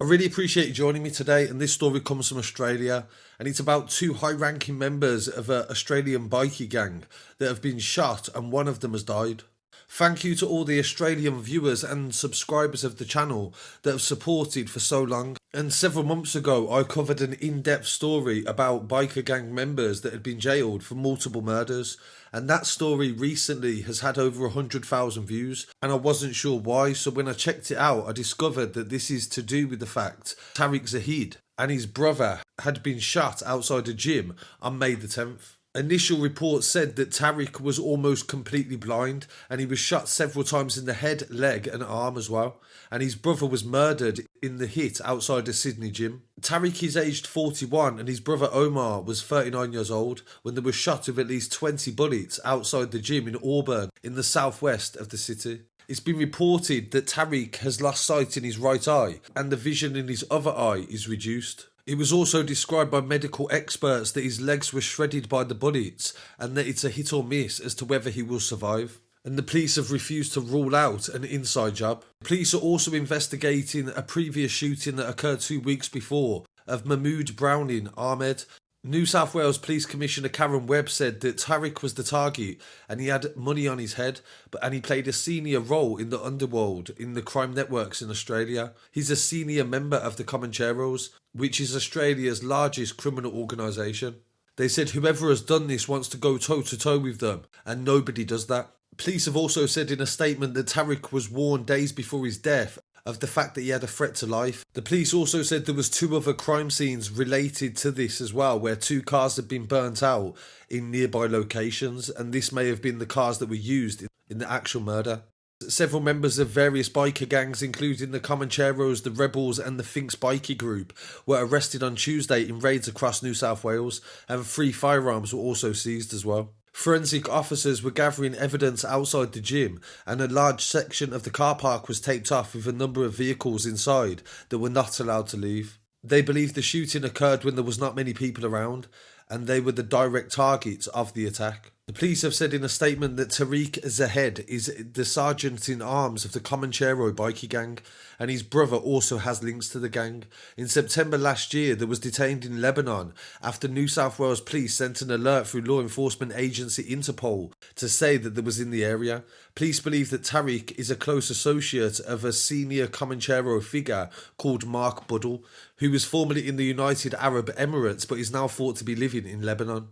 I really appreciate you joining me today, and this story comes from Australia, and it's about two high-ranking members of an Australian bikie gang that have been shot, and one of them has died. Thank you to all the Australian viewers and subscribers of the channel that have supported for so long. And several months ago, I covered an in-depth story about biker gang members that had been jailed for multiple murders. And that story recently has had over 100,000 views, and I wasn't sure why. So when I checked it out, I discovered that this is to do with the fact Tarek Zahed and his brother had been shot outside a gym on May the 10th. Initial reports said that Tarek was almost completely blind, and he was shot several times in the head, leg and arm as well, and his brother was murdered in the hit outside a Sydney gym. Tarek is aged 41 and his brother Omar was 39 years old when they were shot with at least 20 bullets outside the gym in Auburn in the southwest of the city. It's been reported that Tarek has lost sight in his right eye and the vision in his other eye is reduced. It was also described by medical experts that his legs were shredded by the bullets and that it's a hit or miss as to whether he will survive. And the police have refused to rule out an inside job. Police are also investigating a previous shooting that occurred 2 weeks before of Mahmood Browning Ahmed. New South Wales Police Commissioner Karen Webb said that Tarek was the target and he had money on his head, and he played a senior role in the underworld in the crime networks in Australia. He's a senior member of the Comancheros, which is Australia's largest criminal organisation. They said whoever has done this wants to go toe-to-toe with them, and nobody does that. Police have also said in a statement that Tarek was warned days before his death of the fact that he had a threat to life. The police also said there was 2 other crime scenes related to this as well, where 2 cars had been burnt out in nearby locations, and this may have been the cars that were used in the actual murder. Several members of various biker gangs, including the Comancheros, the Rebels and the Finks Bikie Group, were arrested on Tuesday in raids across New South Wales, and 3 firearms were also seized as well. Forensic officers were gathering evidence outside the gym, and a large section of the car park was taped off with a number of vehicles inside that were not allowed to leave. They believe the shooting occurred when there was not many people around, and they were the direct targets of the attack. The police have said in a statement that Tarek Zahed is the sergeant-in-arms of the Comanchero bikie gang, and his brother also has links to the gang. In September last year, they was detained in Lebanon after New South Wales police sent an alert through law enforcement agency Interpol to say that they was in the area. Police believe that Tarek is a close associate of a senior Comanchero figure called Mark Buddle, who was formerly in the United Arab Emirates but is now thought to be living in Lebanon.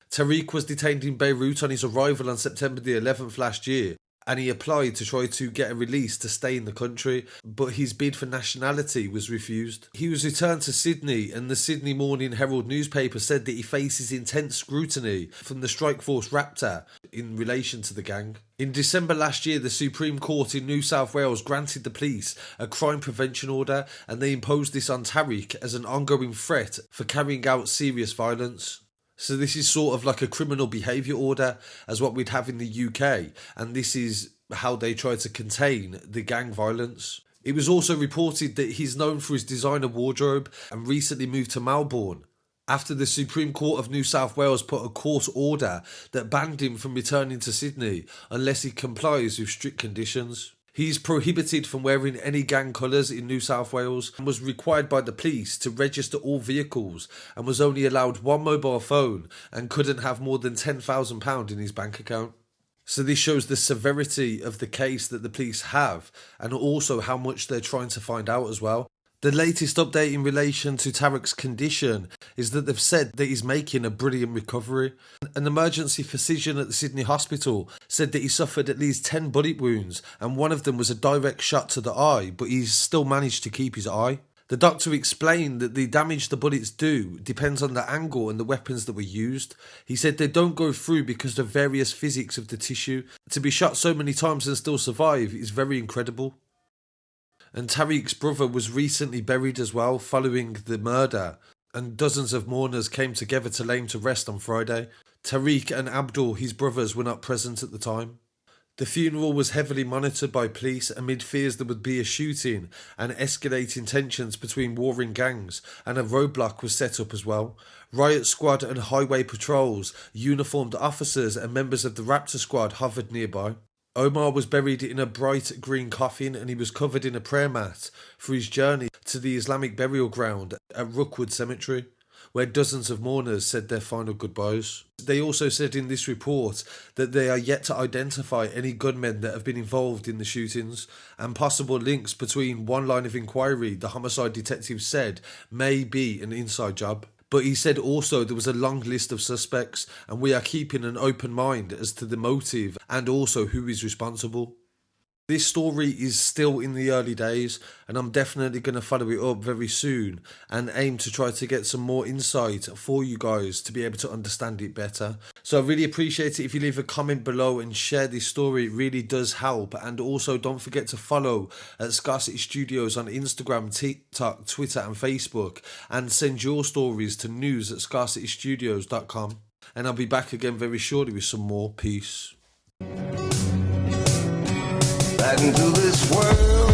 Tarek was detained in Beirut on his arrival on September the 11th last year, and he applied to try to get a release to stay in the country, but his bid for nationality was refused. He was returned to Sydney, and the Sydney Morning Herald newspaper said that he faces intense scrutiny from the Strike Force Raptor in relation to the gang. In December last year, the Supreme Court in New South Wales granted the police a crime prevention order, and they imposed this on Tarek as an ongoing threat for carrying out serious violence. So this is sort of like a criminal behaviour order as what we'd have in the UK, and this is how they try to contain the gang violence. It was also reported that he's known for his designer wardrobe and recently moved to Melbourne after the Supreme Court of New South Wales put a court order that banned him from returning to Sydney unless he complies with strict conditions. He's prohibited from wearing any gang colours in New South Wales and was required by the police to register all vehicles and was only allowed 1 mobile phone and couldn't have more than £10,000 in his bank account. So this shows the severity of the case that the police have and also how much they're trying to find out as well. The latest update in relation to Tarek's condition is that they've said that he's making a brilliant recovery. An emergency physician at the Sydney hospital said that he suffered at least 10 bullet wounds and one of them was a direct shot to the eye, but he's still managed to keep his eye. The doctor explained that the damage the bullets do depends on the angle and the weapons that were used. He said they don't go through because of various physics of the tissue. To be shot so many times and still survive is very incredible. And Tarek's brother was recently buried as well following the murder, and dozens of mourners came together to lay him to rest on Friday. Tarek and Abdul, his brothers, were not present at the time. The funeral was heavily monitored by police amid fears there would be a shooting and escalating tensions between warring gangs, and a roadblock was set up as well. Riot squad and highway patrols, uniformed officers and members of the Raptor squad hovered nearby. Omar was buried in a bright green coffin and he was covered in a prayer mat for his journey to the Islamic burial ground at Rookwood Cemetery, where dozens of mourners said their final goodbyes. They also said in this report that they are yet to identify any gunmen that have been involved in the shootings, and possible links between one line of inquiry the homicide detective said may be an inside job. But he said also there was a long list of suspects and we are keeping an open mind as to the motive and also who is responsible. This story is still in the early days and I'm definitely going to follow it up very soon and aim to try to get some more insight for you guys to be able to understand it better. So I really appreciate it if you leave a comment below and share this story. It really does help. And also don't forget to follow at Scarcity Studios on Instagram, TikTok, Twitter and Facebook, and send your stories to news@scarcitystudios.com. And I'll be back again very shortly with some more. Peace. Back into this world